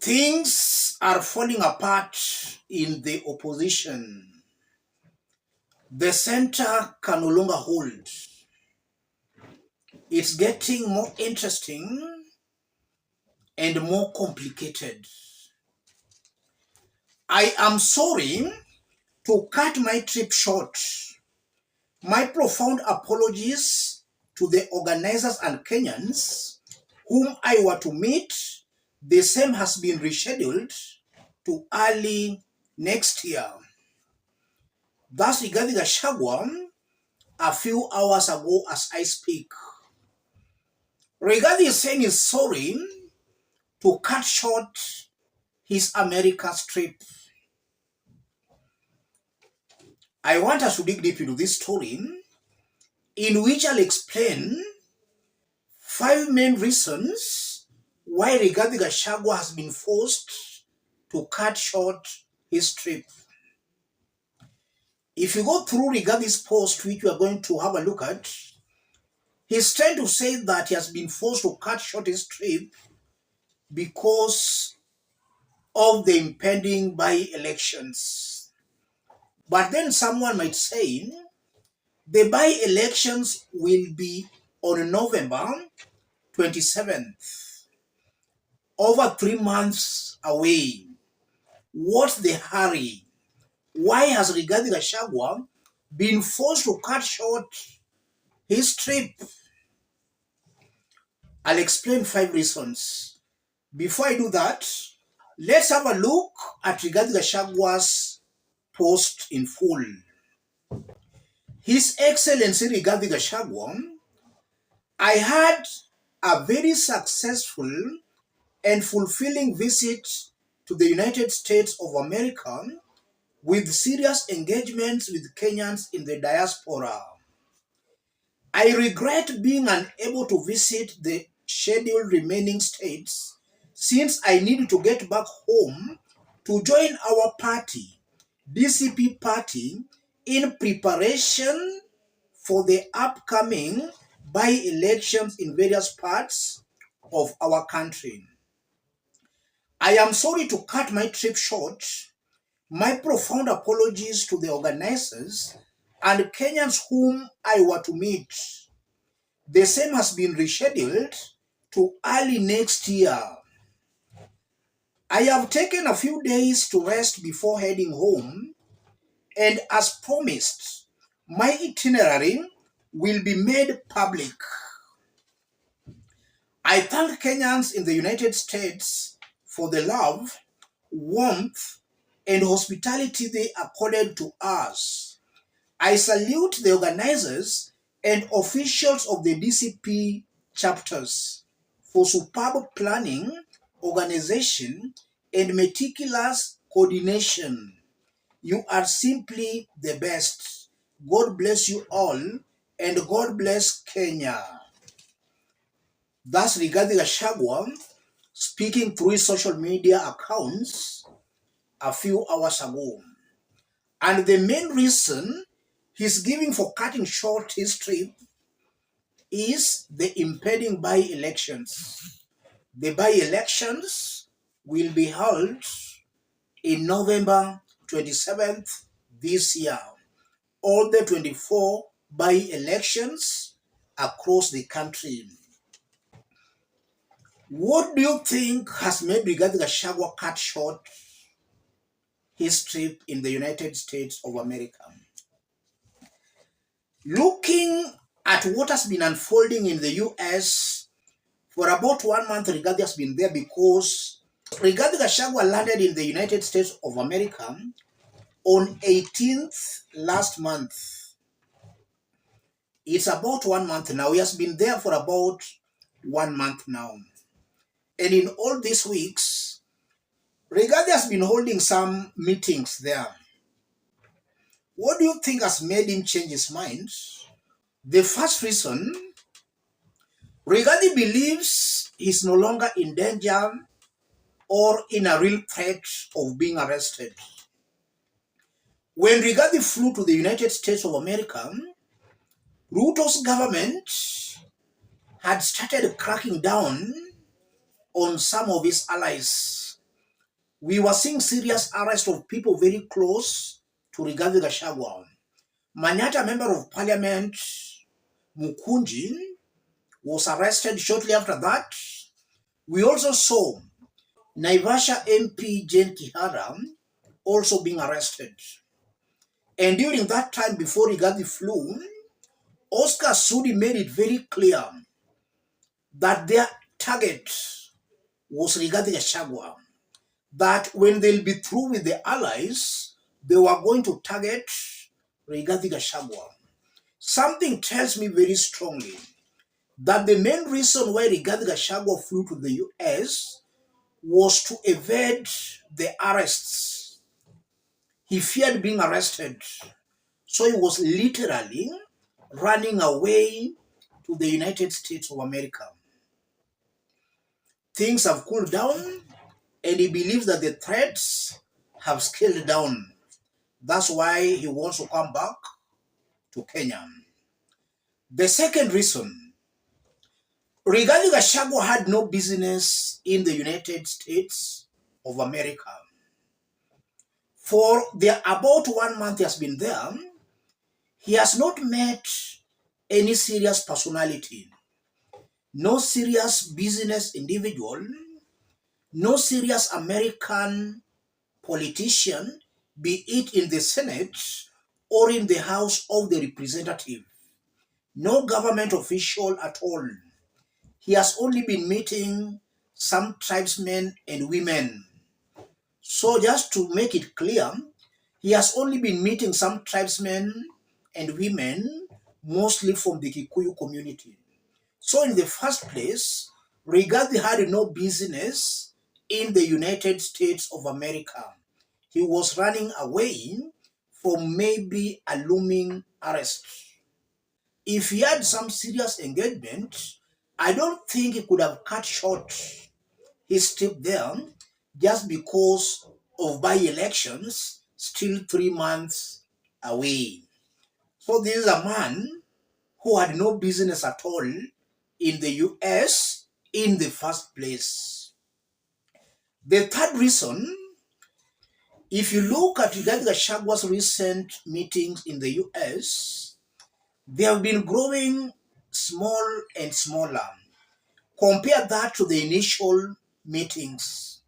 Things are falling apart in the opposition. The center can no longer hold. It's getting more interesting and more complicated. I am sorry to cut my trip short. My profound apologies to the organizers and Kenyans whom I were to meet. The same has been rescheduled to early next year. Thus, regarding Gachagua, a few hours ago as I speak, Rigathi is saying he's sorry to cut short his America's trip. I want us to dig deep into this story, in which I'll explain 5 main reasons why Rigathi Gachagua has been forced to cut short his trip. If you go through Rigathi's post, which we are going to have a look at, he's trying to say that he has been forced to cut short his trip because of the impending by-elections. But then someone might say, the by-elections will be on November 27th, over 3 months away. What's the hurry? Why has Rigathi Gachagua been forced to cut short his trip? I'll explain 5 reasons. Before I do that, let's have a look at Rigathi Gachagua's post in full. His Excellency Rigathi Gachagua, I had a very successful and fulfilling visit to the United States of America with serious engagements with Kenyans in the diaspora. I regret being unable to visit the scheduled remaining states since I need to get back home to join our party, DCP party, in preparation for the upcoming by-elections in various parts of our country. I am sorry to cut my trip short. My profound apologies to the organizers and Kenyans whom I were to meet. The same has been rescheduled to early next year. I have taken a few days to rest before heading home, and as promised, my itinerary will be made public. I thank Kenyans in the United States for the love, warmth, and hospitality they accorded to us. I salute the organizers and officials of the DCP chapters for superb planning, organization, and meticulous coordination. You are simply the best. God bless you all, and God bless Kenya. Thus, Rigathi Gachagua, speaking through his social media accounts a few hours ago. And the main reason he's giving for cutting short his trip is the impending by-elections. The by-elections will be held in November 27th this year. All the 24 by-elections across the country. What do you think has made Rigathi Gachagua cut short his trip in the United States of America? Looking at what has been unfolding in the US, for about 1 month, Rigathi has been there because Rigathi Gachagua landed in the United States of America on 18th last month. It's about 1 month now. He has been there for about 1 month now. And in all these weeks, Rigathi has been holding some meetings there. What do you think has made him change his mind? The first reason, Rigathi believes he's no longer in danger or in a real threat of being arrested. When Rigathi flew to the United States of America, Ruto's government had started cracking down on some of his allies, we were seeing serious arrest of people very close to Rigathi Gachagua. Manyata member of parliament, Mukunji, was arrested shortly after that. We also saw Naivasha MP Jane Kihara also being arrested. And during that time, before Rigathi flew, Oscar Sudi made it very clear that their target was Rigathi Gachagua. That when they'll be through with the allies, they were going to target Rigathi Gachagua. Something tells me very strongly that the main reason why Rigathi Gachagua flew to the US was to evade the arrests. He feared being arrested. So he was literally running away to the United States of America. Things have cooled down, and he believes that the threats have scaled down. That's why he wants to come back to Kenya. The second reason, Rigathi Gachagua had no business in the United States of America. For about 1 month he has been there, he has not met any serious personality, no serious business individual, no serious American politician, be it in the Senate or in the House of the Representative. No government official at all. He has only been meeting some tribesmen and women. So just to make it clear, he has only been meeting some tribesmen and women, mostly from the Kikuyu community. So in the first place, Rigathi had no business in the United States of America. He was running away from maybe a looming arrest. If he had some serious engagement, I don't think he could have cut short his trip there just because of by-elections still 3 months away. So this is a man who had no business at all in the US in the first place. The third reason, if you look at Rigathi Gachagua's recent meetings in the US, they have been growing small and smaller. Compare that to the initial meetings.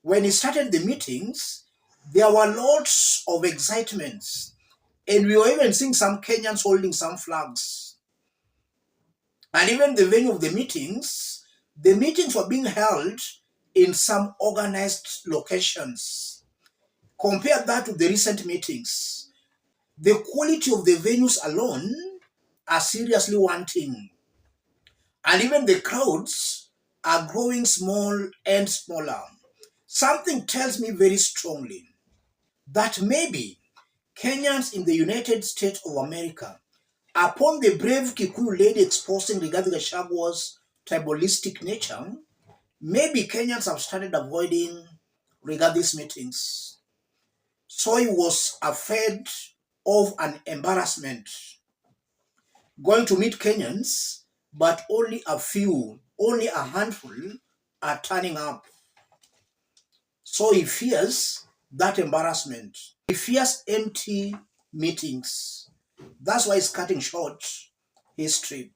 When he started the meetings, there were lots of excitements, and we were even seeing some Kenyans holding some flags. And even the venue of the meetings were being held in some organized locations. Compare that to the recent meetings. The quality of the venues alone are seriously wanting. And even the crowds are growing small and smaller. Something tells me very strongly that maybe Kenyans in the United States of America, upon the brave Kikuyu lady exposing Rigathi Gachagua's tribalistic nature, maybe Kenyans have started avoiding Rigathi's meetings. So he was afraid of an embarrassment going to meet Kenyans, but only a handful are turning up. So he fears that embarrassment. He fears empty meetings. That's why he's cutting short his trip.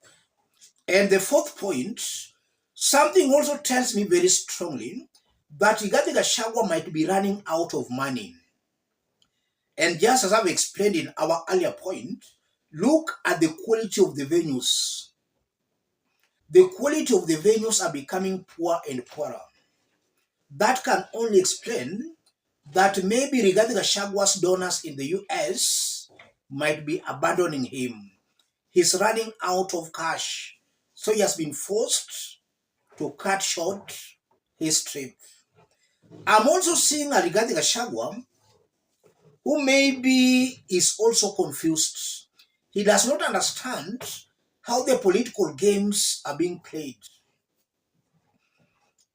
And the fourth point, something also tells me very strongly that Rigathi Gachagua might be running out of money. And just as I've explained in our earlier point, look at the quality of the venues. The quality of the venues are becoming poorer and poorer. That can only explain that maybe Rigathi Gachagua's donors in the US might be abandoning him. He's running out of cash, so he has been forced to cut short his trip. I'm also seeing a Rigathi Gachagua who maybe is also confused. He does not understand how the political games are being played.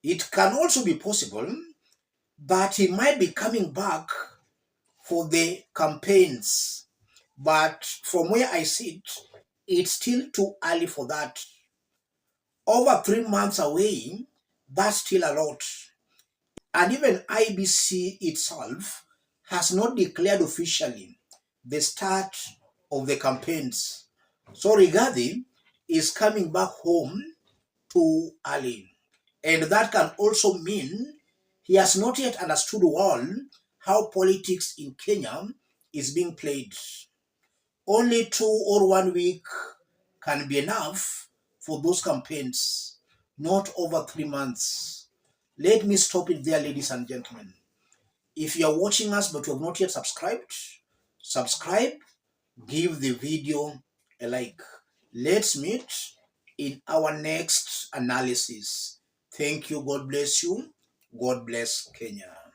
It can also be possible that he might be coming back for the campaigns. But from where I sit, it's still too early for that. Over 3 months away, that's still a lot. And even IBC itself has not declared officially the start of the campaigns. So Rigathi is coming back home too early. And that can also mean he has not yet understood well how politics in Kenya is being played. Only 2 or 1 week can be enough for those campaigns, not over 3 months. Let me stop it there, ladies and gentlemen. If you are watching us but you have not yet subscribed, subscribe, give the video a like. Let's meet in our next analysis. Thank you. God bless you. God bless Kenya.